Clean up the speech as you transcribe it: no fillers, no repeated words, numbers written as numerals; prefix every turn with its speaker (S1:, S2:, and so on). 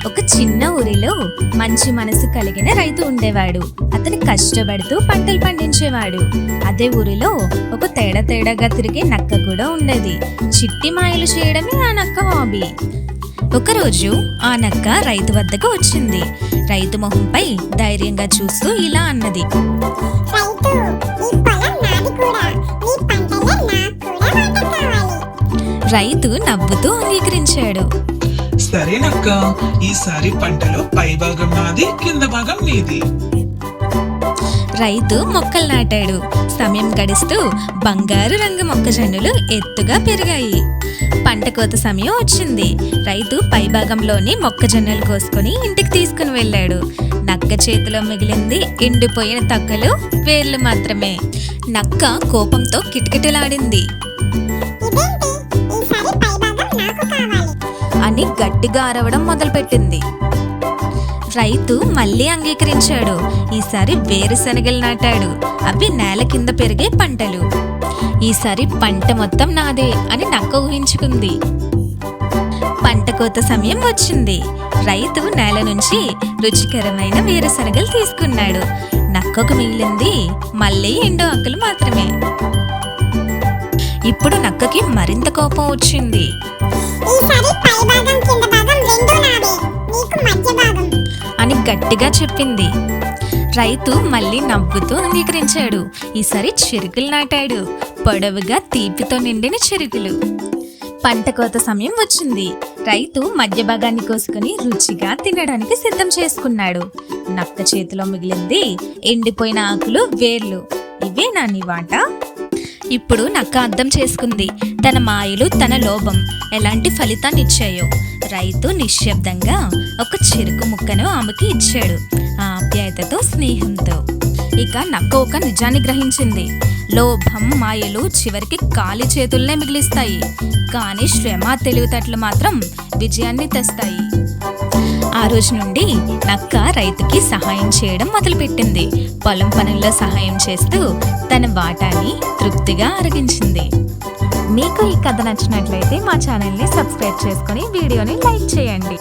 S1: ఒక చిన్న ఊరిలో మంచి మనసు కలిగిన రైతు ఉండేవాడు. అతను కష్టపడుతూ పంటలు పండించేవాడు. అదే ఊరిలో ఒక తేడాగా తిరిగే నక్క కూడా ఉండేది. చిట్టి మాయలు చేయడమే ఆ నక్క హాబీ. ఒకరోజు ఆ నక్క రైతు వద్దకు వచ్చింది. రైతు మొహంపై ధైర్యంగా చూస్తూ ఇలా అన్నది, రైతు నవ్వుతూ అంగీకరించాడు.
S2: సరేనక్క, ఈసారి పంటలో పై భాగం నాది, కింద భాగం నీది.
S1: రైతు మొక్కలు నాటాడు. సమయం గడుస్తూ బంగారు రంగు మొక్కజొన్నలు ఎత్తుగా పెరిగాయి. పంట కోత సమయం వచ్చింది. రైతు పైభాగంలోని మొక్కజొన్నలు కోసుకొని ఇంటికి తీసుకుని వెళ్ళాడు. నక్క చేతిలో మిగిలింది ఎండిపోయిన తక్కలు, వేర్లు మాత్రమే. నక్క కోపంతో కిటకిటలాడింది. అని గట్టిగా అరవడం మొదలుపెట్టింది. రైతు మళ్ళీ అంగీకరించాడు. ఈసారి వేరుశనగలు నాటాడు. అవి నేల కింద పెరిగే పంటలు. ఈసారి పంట మొత్తం నాదే అని నక్క ఊహించుకుంది. పంట కోత సమయం వచ్చింది. రైతు నేల నుంచి రుచికరమైన వేరుశనగలు తీసుకున్నాడు. నక్కకు మిగిలింది మళ్ళీ ఎండు ఆకులు మాత్రమే. ఇప్పుడు నక్కకి మరింత కోపం వచ్చింది. అని గట్టిగా చెప్పింది. రైతు మళ్ళీ నవ్వుతూ అంగీకరించాడు. ఈసారి చెరుకులు నాటాడు. పొడవుగా తీపితో నిండిన చెరుకులు. పంట కోత సమయం వచ్చింది. రైతు మధ్య భాగాన్ని కోసుకుని రుచిగా తినడానికి సిద్ధం చేసుకున్నాడు. నక్క చేతిలో మిగిలింది ఎండిపోయిన ఆకులు, వేర్లు. ఇవే నా నీ వాట. ఇప్పుడు నక్క అర్థం చేసుకుంది తన మాయలు, తన లోభం ఎలాంటి ఫలితాన్ని ఇచ్చాయో. రైతు నిశ్శబ్దంగా ఒక చెరుకు ముక్కను ఆమెకి ఇచ్చాడు, ఆప్యాయతతో, స్నేహంతో. ఇక నక్క ఒక నిజాన్ని గ్రహించింది. లోభం, మాయలు చివరికి ఖాళీ చేతుల్నే మిగిలిస్తాయి, కానీ శ్రమ, తెలివితేటలు మాత్రం విజయాన్ని తెస్తాయి. ఆ రోజు నుండి నక్క రైతుకి సహాయం చేయడం మొదలుపెట్టింది. పొలం పనుల్లో సహాయం చేస్తూ తన వాటాని తృప్తిగా అరగించింది. మీకు ఈ కథ నచ్చినట్లయితే మా ఛానల్ని సబ్స్క్రైబ్ చేసుకొని వీడియోని లైక్ చేయండి.